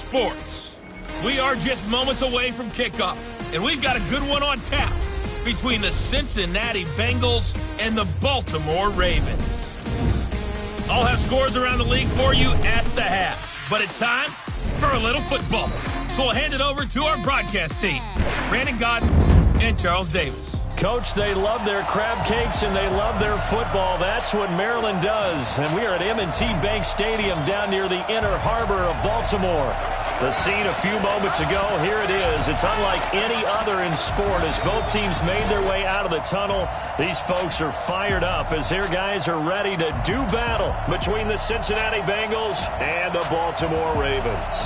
Sports. We are just moments away from kickoff, and we've got a good one on tap between the Cincinnati Bengals and the Baltimore Ravens. I'll have scores around the league for you at the half, but it's time for a little football. So we'll hand it over to our broadcast team, Brandon Godden and Charles Davis. Coach, they love their crab cakes and they love their football. That's what Maryland does. And we are at M&T Bank Stadium down near the Inner Harbor of Baltimore. The scene a few moments ago, here it is. It's unlike any other in sport as both teams made their way out of the tunnel. These folks are fired up as their guys are ready to do battle between the Cincinnati Bengals and the Baltimore Ravens.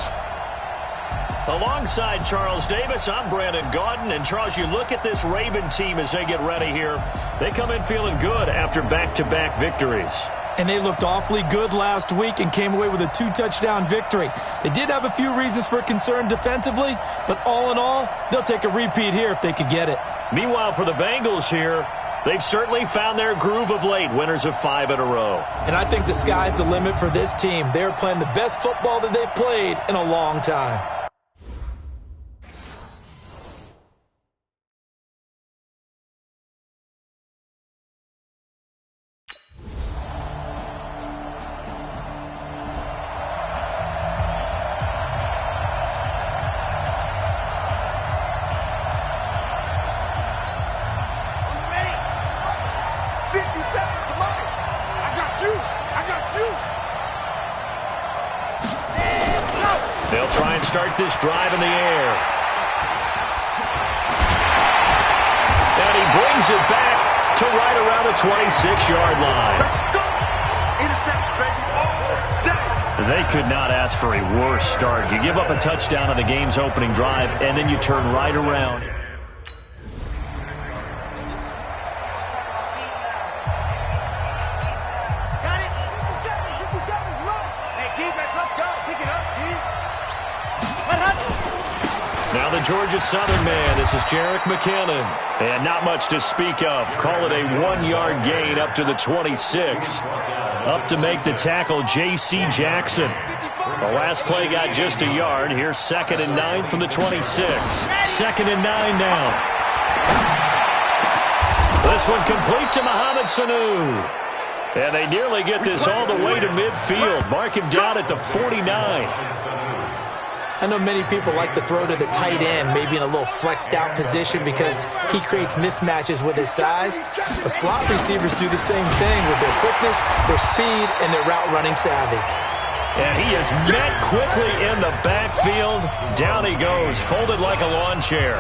Alongside Charles Davis, I'm Brandon Gaudin. And, Charles, you look at this Raven team as they get ready here. They come in feeling good after back-to-back victories. And they looked awfully good last week and came away with a 2-touchdown victory. They did have a few reasons for concern defensively, but all in all, they'll take a repeat here if they could get it. Meanwhile, for the Bengals here, they've certainly found their groove of late, winners of 5 in a row. And I think the sky's the limit for this team. They're playing the best football that they've played in a long time. They'll try and start this drive in the air. And he brings it back to right around the 26-yard line. Let's go! Interception, baby, all day. They could not ask for a worse start. You give up a touchdown on the game's opening drive, and then you turn right around. Now the Georgia Southern man, this is Jerick McKinnon. And not much to speak of. Call it a 1-yard gain up to the 26. Up to make the tackle, J.C. Jackson. The last play got just a yard. Here's 2nd and 9 from the 26. 2nd and 9 now. This one complete to Mohamed Sanu. And they nearly get this all the way to midfield. Mark him down at the 49. I know many people like to throw to the tight end, maybe in a little flexed out position because he creates mismatches with his size. But slot receivers do the same thing with their quickness, their speed, and their route running savvy. And he is met quickly in the backfield. Down he goes, folded like a lawn chair.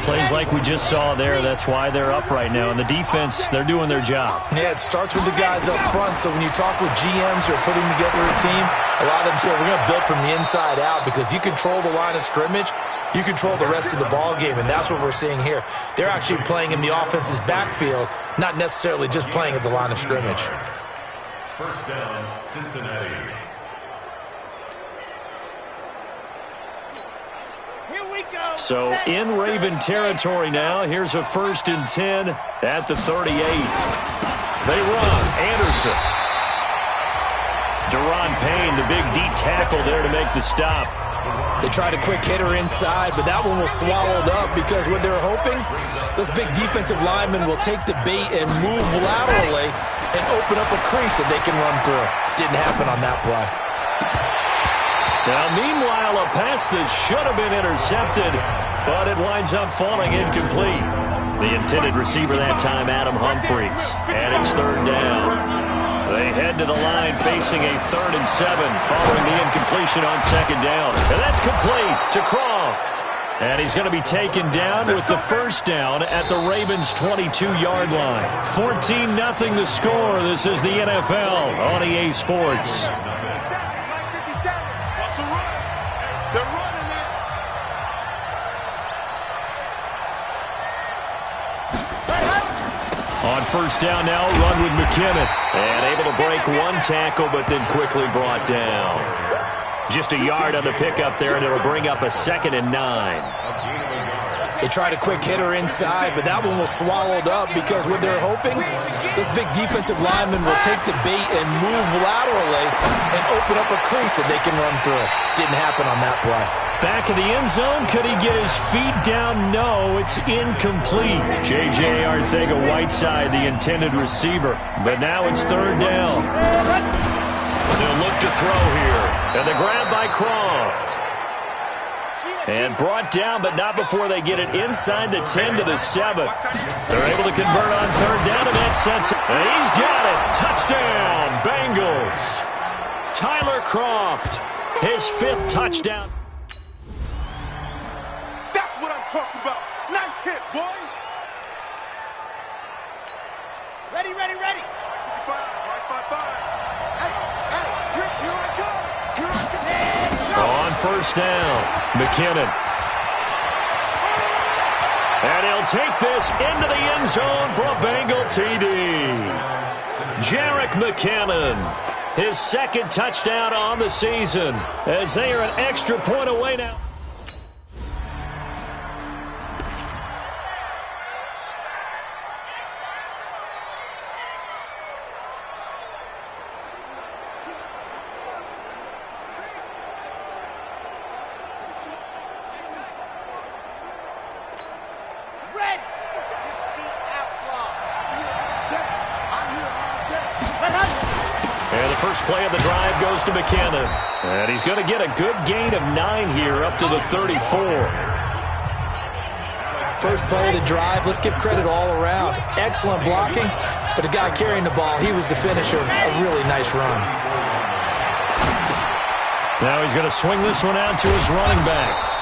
Plays like we just saw there. That's why they're up right now. And the defense, they're doing their job. Yeah, it starts with the guys up front. So when you talk with GMs who are putting together a team, a lot of them say we're going to build from the inside out because if you control the line of scrimmage, you control the rest of the ball game, and that's what we're seeing here. They're actually playing in the offense's backfield, not necessarily just playing at the line of scrimmage. First down, Cincinnati. So in Raven territory now. Here's a 1st and 10 at the 38. They run. Anderson. Deron Payne, the big D tackle there to make the stop. They tried a quick hitter inside, but that one was swallowed up because what they're hoping, those big defensive linemen will take the bait and move laterally and open up a crease that they can run through. Didn't happen on that play. Now, meanwhile, a pass that should have been intercepted, but it winds up falling incomplete. The intended receiver that time, Adam Humphries, and it's 3rd down. They head to the line facing a 3rd and 7 following the incompletion on 2nd down. And that's complete to Croft. And he's going to be taken down with the 1st down at the Ravens' 22-yard line. 14-0 the score. This is the NFL on EA Sports. On 1st down now, run with McKinnon. And able to break one tackle, but then quickly brought down. Just a yard on the pickup there, and it'll bring up a 2nd and 9. They tried a quick hitter inside, but that one was swallowed up because what they're hoping, this big defensive lineman will take the bait and move laterally and open up a crease that they can run through. Didn't happen on that play. Back of the end zone. Could he get his feet down? No, it's incomplete. J.J. Arcega-Whiteside, the intended receiver. But now it's third down. They'll look to throw here. And the grab by Croft. And brought down, but not before they get it inside the 10 to the 7. They're able to convert on third down, and that sets it. And he's got it. Touchdown, Bengals. Tyler Croft, his 5th touchdown. That's what I'm talking about. Nice hit, boy. Ready, ready, ready. 55, right by 5. Hey, here I come. Here I come. On first down, McKinnon. And he'll take this into the end zone for a Bengal TD. Jerick McKinnon, his 2nd touchdown on the season, as they are an extra point away now. Play of the drive goes to McKinnon. And he's going to get a good gain of 9 here up to the 34. First play of the drive, let's give credit all around. Excellent blocking, but the guy carrying the ball, he was the finisher. A really nice run. Now he's going to swing this one out to his running back.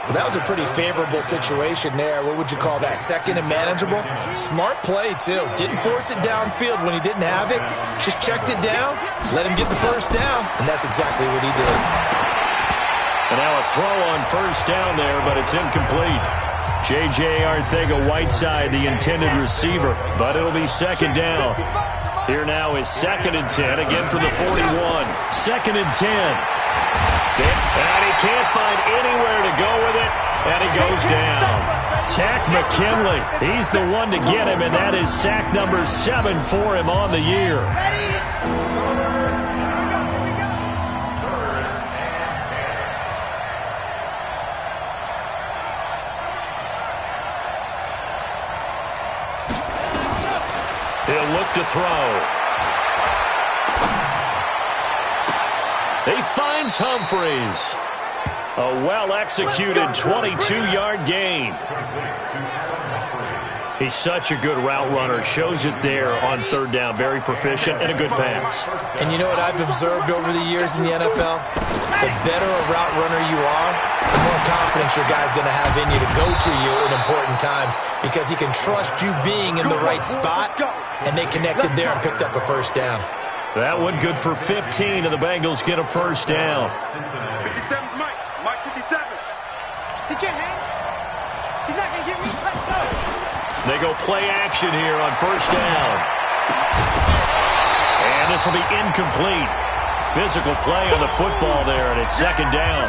Well, that was a pretty favorable situation there. What would you call that? 2nd and manageable? Smart play, too. Didn't force it downfield when he didn't have it. Just checked it down, let him get the first down, and that's exactly what he did. And now a throw on first down there, but it's incomplete. J.J. Arcega-Whiteside, the intended receiver, but it'll be 2nd down. Here now is 2nd and 10, again for the 41. 2nd and 10. And he can't find anywhere to go with it, and he goes down. Takk McKinley, he's the one to get him, and that is sack number 7 for him on the year. He'll look to throw. He finds Humphries. A well-executed 22-yard gain. He's such a good route runner. Shows it there on third down. Very proficient and a good pass. And you know what I've observed over the years in the NFL? The better a route runner you are, the more confidence your guy's going to have in you to go to you in important times because he can trust you being in the right spot, and they connected there and picked up a first down. That one good for 15, and the Bengals get a first down. 57's Mike. Mike 57. He can't hang. He's not going to get me. Let's go. They go play action here on first down. And this will be incomplete. Physical play on the football there, and it's 2nd down.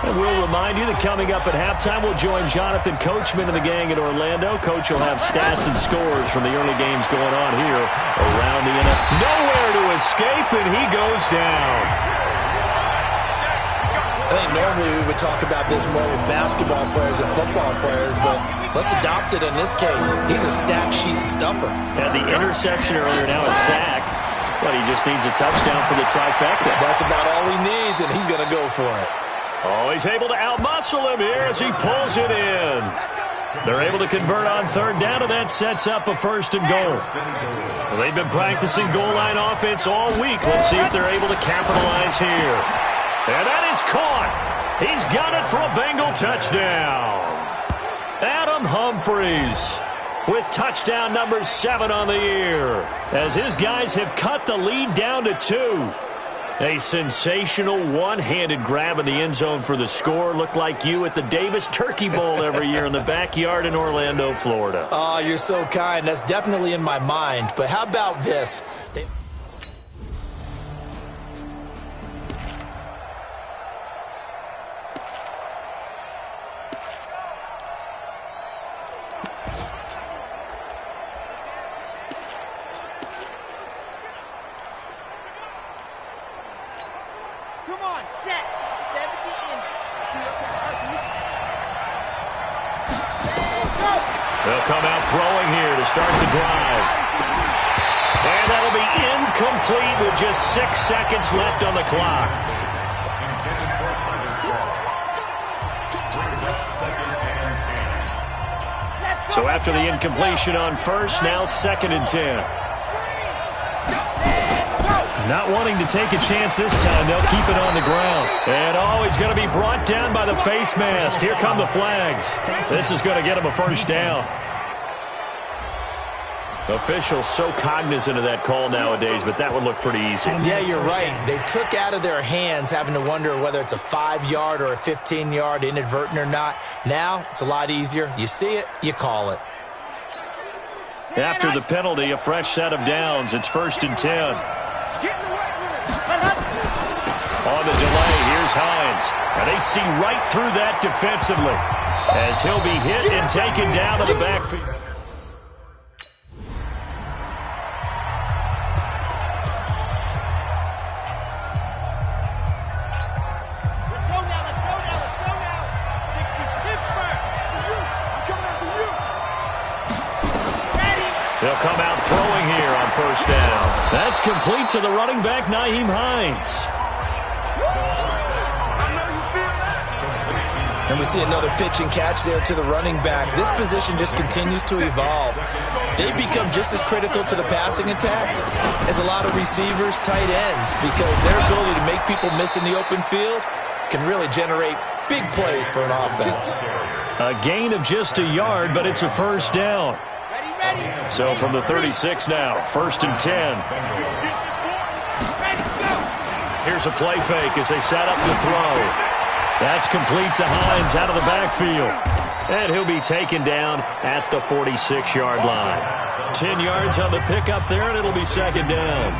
And we'll remind you that coming up at halftime, we'll join Jonathan Coachman and the gang in Orlando. Coach will have stats and scores from the early games going on here around the NFL. Nowhere to escape, and he goes down. I think normally we would talk about this more with basketball players and football players, but let's adopt it in this case. He's a stat sheet stuffer. Had the interception earlier, now a sack. But he just needs a touchdown for the trifecta. That's about all he needs, and he's going to go for it. Oh, he's able to outmuscle him here as he pulls it in. They're able to convert on third down, and that sets up a 1st and goal. Well, they've been practicing goal line offense all week. Let's see if they're able to capitalize here. And that is caught. He's got it for a Bengal touchdown. Adam Humphries with touchdown number 7 on the year, as his guys have cut the lead down to 2. A sensational one-handed grab in the end zone for the score. Looked like you at the Davis Turkey Bowl every year in the backyard in Orlando, Florida. Oh, you're so kind. That's definitely in my mind. But how about this? Set. 70 in. They'll come out throwing here to start the drive. And that'll be incomplete with just 6 seconds left on the clock. So after the incompletion on first, now 2nd and 10. Not wanting to take a chance this time, they'll keep it on the ground. And he's going to be brought down by the face mask. Here come the flags. This is going to get him a first down. Officials so cognizant of that call nowadays, but that would look pretty easy. Yeah, you're right. They took out of their hands having to wonder whether it's a 5-yard or a 15-yard, inadvertent or not. Now, it's a lot easier. You see it, you call it. After the penalty, a fresh set of downs. It's 1st and 10. On the delay, here's Hines. And they see right through that defensively as he'll be hit and taken down to the backfield. They'll come out throwing here on 1st down. That's complete to the running back, Nyheim Hines. And we see another pitch and catch there to the running back. This position just continues to evolve. They become just as critical to the passing attack as a lot of receivers, tight ends, because their ability to make people miss in the open field can really generate big plays for an offense. A gain of just a yard, but it's a 1st down. So from the 36 now, 1st and 10. Here's a play fake as they set up the throw. That's complete to Hines out of the backfield. And he'll be taken down at the 46-yard line. 10 yards on the pickup there, and it'll be 2nd down.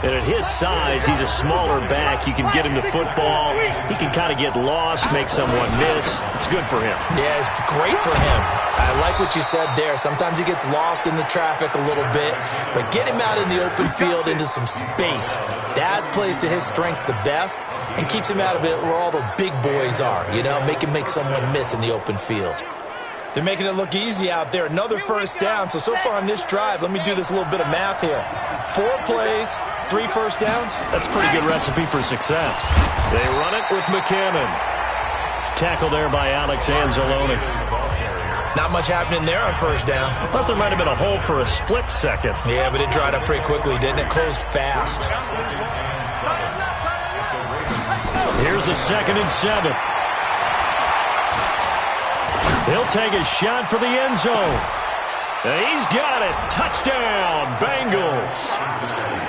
And at his size, he's a smaller back. You can get him to football. He can kind of get lost, make someone miss. It's good for him. Yeah, it's great for him. I like what you said there. Sometimes he gets lost in the traffic a little bit, but get him out in the open field into some space. Dad plays to his strengths the best and keeps him out of it where all the big boys are, you know, make someone miss in the open field. They're making it look easy out there. Another 1st down. So far on this drive, let me do this little bit of math here. 4 plays, 3 1st downs. That's a pretty good recipe for success. They run it with McKinnon. Tackle there by Alex Anzalone. Not much happening there on 1st down. I thought there might have been a hole for a split second. Yeah, but it dried up pretty quickly, didn't it? Closed fast. Here's a 2nd and 7. He'll take a shot for the end zone. And he's got it. Touchdown, Bengals.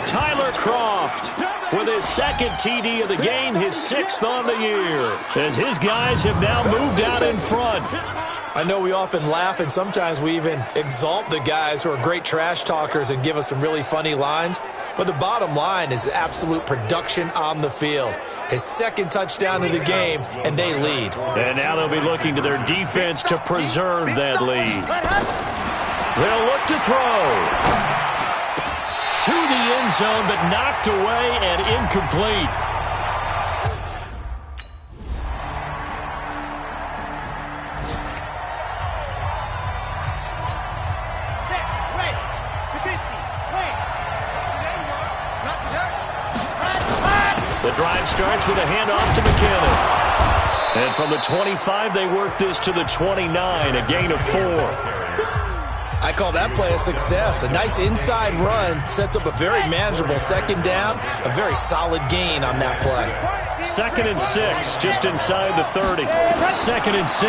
Tyler Kroft with his 2nd TD of the game, his 6th on the year, as his guys have now moved out in front. I know we often laugh, and sometimes we even exalt the guys who are great trash talkers and give us some really funny lines. But the bottom line is absolute production on the field. His 2nd touchdown of the game, and they lead. And now they'll be looking to their defense to preserve that lead. They'll look to throw. To the end zone, but knocked away and incomplete. The drive starts with a handoff to McKinnon. And from the 25, they work this to the 29, a gain of 4. I call that play a success. A nice inside run sets up a very manageable 2nd down, a very solid gain on that play. 2nd and 6, just inside the 30. 2nd and 6.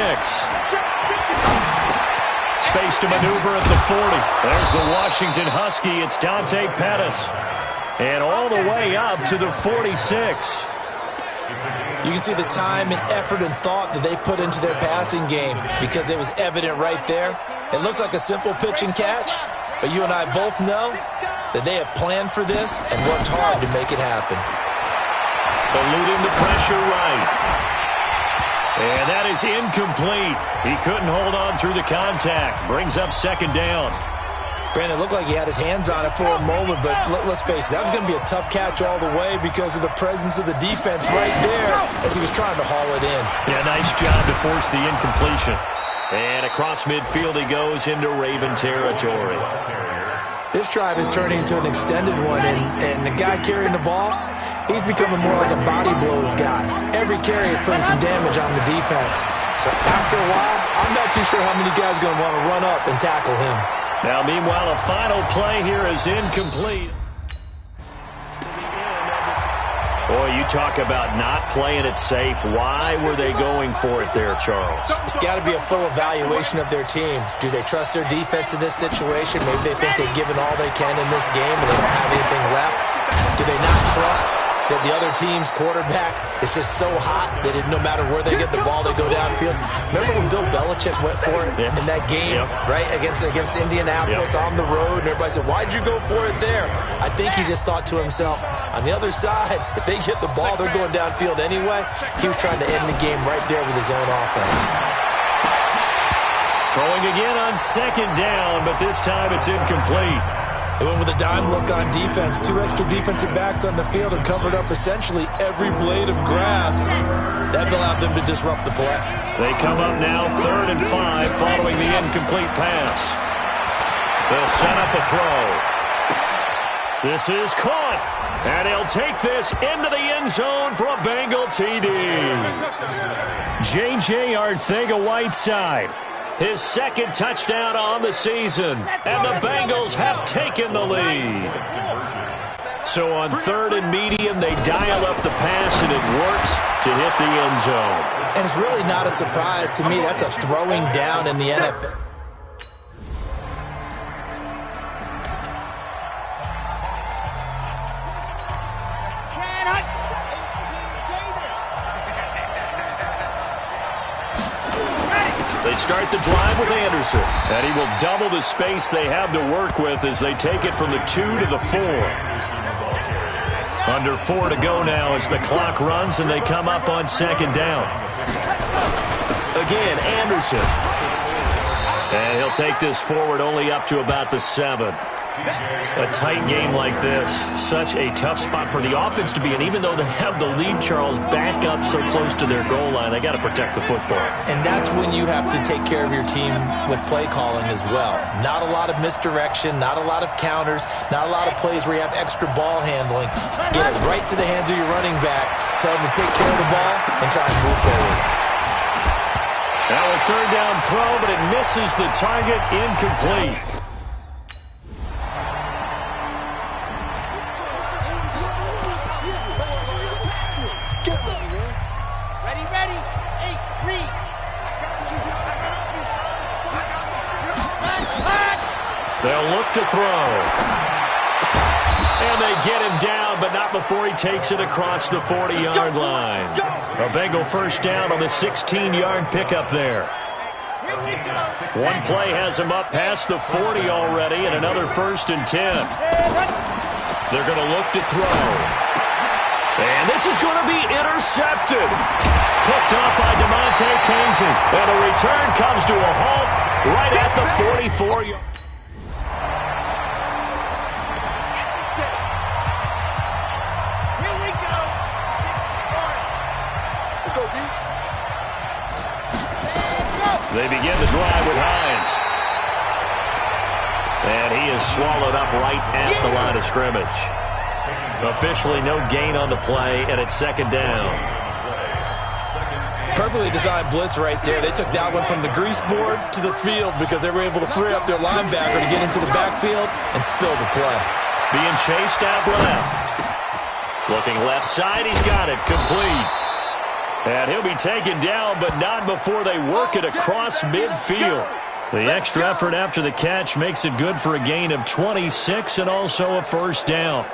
Space to maneuver at the 40. There's the Washington Husky. It's Dante Pettis. And all the way up to the 46. You can see the time and effort and thought that they put into their passing game because it was evident right there. It looks like a simple pitch and catch, but you and I both know that they have planned for this and worked hard to make it happen. Eluding the pressure right. And that is incomplete. He couldn't hold on through the contact. Brings up 2nd down. Brandon, it looked like he had his hands on it for a moment, but let's face it, that was going to be a tough catch all the way because of the presence of the defense right there as he was trying to haul it in. Yeah, nice job to force the incompletion. And across midfield he goes into Raven territory. This drive is turning into an extended one, and the guy carrying the ball, he's becoming more like a body blows guy. Every carry is putting some damage on the defense. So after a while, I'm not too sure how many guys are going to want to run up and tackle him. Now, meanwhile, a final play here is incomplete. Boy, you talk about not playing it safe. Why were they going for it there, Charles? It's got to be a full evaluation of their team. Do they trust their defense in this situation? Maybe they think they've given all they can in this game and they don't have anything left. Do they not trust that the other team's quarterback is just so hot that no matter where they get the ball, they go downfield? Remember when Bill Belichick went for it in that game, right, against Indianapolis on the road, and everybody said, why'd you go for it there? I think he just thought to himself, on the other side, if they get the ball, they're going downfield anyway. He was trying to end the game right there with his own offense. Throwing again on second down, but this time it's incomplete. They went with a dime look on defense. 2 extra defensive backs on the field and covered up essentially every blade of grass. That allowed them to disrupt the play. They come up now 3rd and 5 following the incomplete pass. They'll set up a throw. This is caught. And he'll take this into the end zone for a Bengal TD. J.J. Arcega-Whiteside. His second touchdown on the season, and the Bengals have taken the lead. So on 3rd and medium, they dial up the pass, and it works to hit the end zone. And it's really not a surprise to me. That's a throwing down in the NFL. They start the drive with Anderson, and he will double the space they have to work with as they take it from the 2 to the 4. Under 4 to go now as the clock runs, and they come up on 2nd down. Again, Anderson. And he'll take this forward only up to about the 7. A tight game like this, such a tough spot for the offense to be in. Even though they have the lead, Charles, back up so close to their goal line, they got to protect the football. And that's when you have to take care of your team with play calling as well. Not a lot of misdirection, not a lot of counters, not a lot of plays where you have extra ball handling. Get it right to the hands of your running back, tell him to take care of the ball, and try and move forward. Now a 3rd down throw, but it misses the target, incomplete. They'll look to throw. And they get him down, but not before he takes it across the 40-yard line. A Bengal first down on the 16-yard pickup there. One play has him up past the 40 already, and another 1st and 10. They're going to look to throw. And this is going to be intercepted. Picked off by Damontae Kazee. And a return comes to a halt right at the 44-yard. They begin the drive with Hines. And he is swallowed up right at the line of scrimmage. Officially no gain on the play, and it's 2nd down. Perfectly designed blitz right there. They took that one from the grease board to the field because they were able to free up their linebacker to get into the backfield and spill the play. Being chased out left. Looking left side, he's got it. Complete. And he'll be taken down, but not before they work it across midfield. The extra effort after the catch makes it good for a gain of 26 and also a 1st down.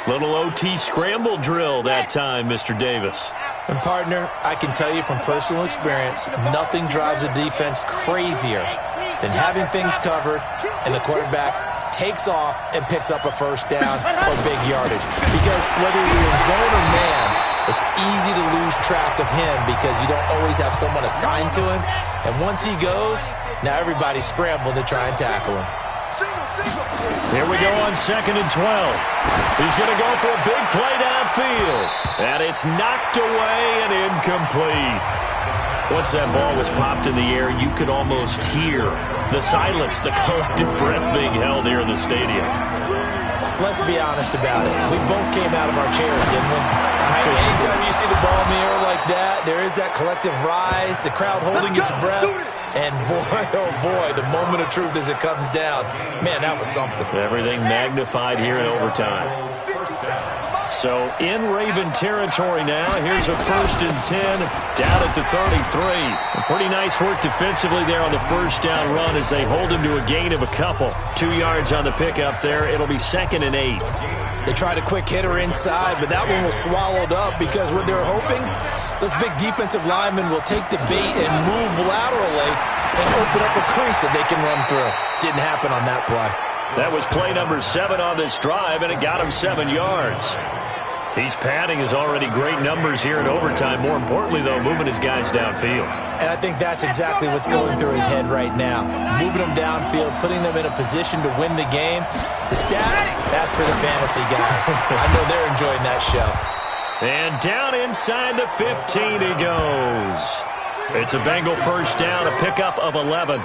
Little OT scramble drill that time, Mr. Davis. And, partner, I can tell you from personal experience, nothing drives a defense crazier than having things covered and the quarterback takes off and picks up a 1st down or big yardage. Because whether you're in zone or man, it's easy to lose track of him because you don't always have someone assigned to him. And once he goes, now everybody's scrambling to try and tackle him. Here we go on 2nd and 12. He's going to go for a big play downfield. And it's knocked away and incomplete. Once that ball was popped in the air, you could almost hear the silence, the collective breath being held here in the stadium. Let's be honest about it. We both came out of our chairs, didn't we? Anytime you see the ball in the air like that, there is that collective rise, the crowd holding its breath. And boy, oh boy, the moment of truth as it comes down. Man, that was something. Everything magnified here in overtime. So in Raven territory now. Here's a 1st and 10 down at the 33. Pretty nice work defensively there on the first down run as they hold him to a gain of a couple. 2 yards on the pickup there. It'll be 2nd and 8. They tried a quick hitter inside, but that one was swallowed up because what they're hoping, those big defensive linemen will take the bait and move laterally and open up a crease that they can run through. Didn't happen on that play. That was play number 7 on this drive, and it got him 7 yards. He's padding his already great numbers here in overtime. More importantly, though, moving his guys downfield. And I think that's exactly what's going through his head right now. Moving them downfield, putting them in a position to win the game. The stats, that's for the fantasy guys. I know they're enjoying that show. And down inside the 15 he goes. It's a Bengal first down, a pickup of 11.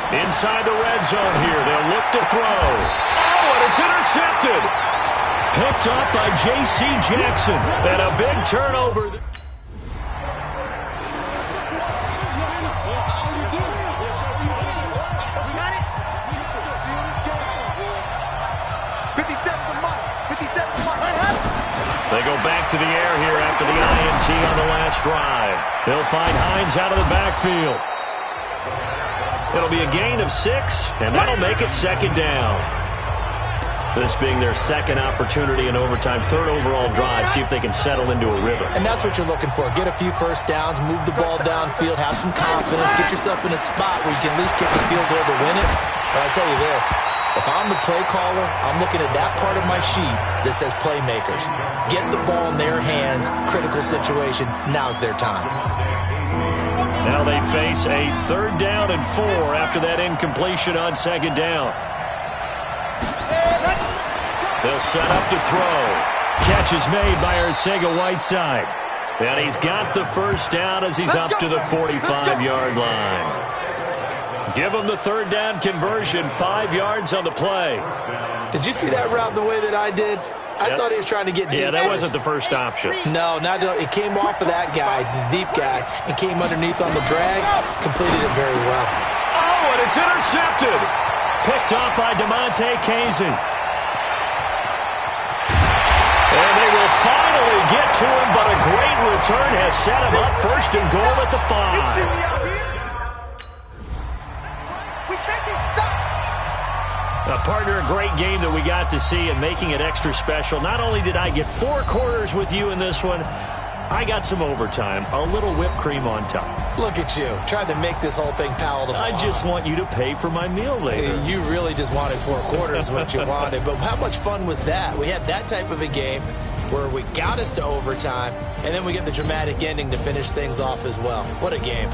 Inside the red zone here. They'll look to throw. Oh, and it's intercepted. Picked up by J.C. Jackson. And a big turnover. They go back to the air here after the INT on the last drive. They'll find Hines out of the backfield. It'll be a gain of 6, and that'll make it 2nd down. This being their 2nd opportunity in overtime, 3rd overall drive, see if they can settle into a rhythm. And that's what you're looking for. Get a few first downs, move the ball downfield, have some confidence, get yourself in a spot where you can at least kick a field goal to win it. But I'll tell you this, if I'm the play caller, I'm looking at that part of my sheet that says playmakers. Get the ball in their hands, critical situation, now's their time. Now they face a 3rd down and 4 after that incompletion on 2nd down. They'll set up to throw. Catch is made by Arcega-Whiteside. And he's got the first down as he's up to the 45-yard line. Give him the 3rd down conversion, 5 yards on the play. Did you see that route the way that I did? I thought he was trying to get deep. Yeah, that wasn't the first option. No, it came off of that guy, the deep guy, and came underneath on the drag. Completed it very well. Oh, and it's intercepted. Picked off by DeMonte Kazin. And they will finally get to him, but a great return has set him up 1st and goal at the 5. Partner, a great game that we got to see and making it extra special. Not only did I get 4 quarters with you in this one, I got some overtime, a little whipped cream on top. Look at you, trying to make this whole thing palatable. I just want you to pay for my meal later. You really just wanted 4 quarters, what you wanted. But how much fun was that? We had that type of a game where we got us to overtime, and then we get the dramatic ending to finish things off as well. What a game.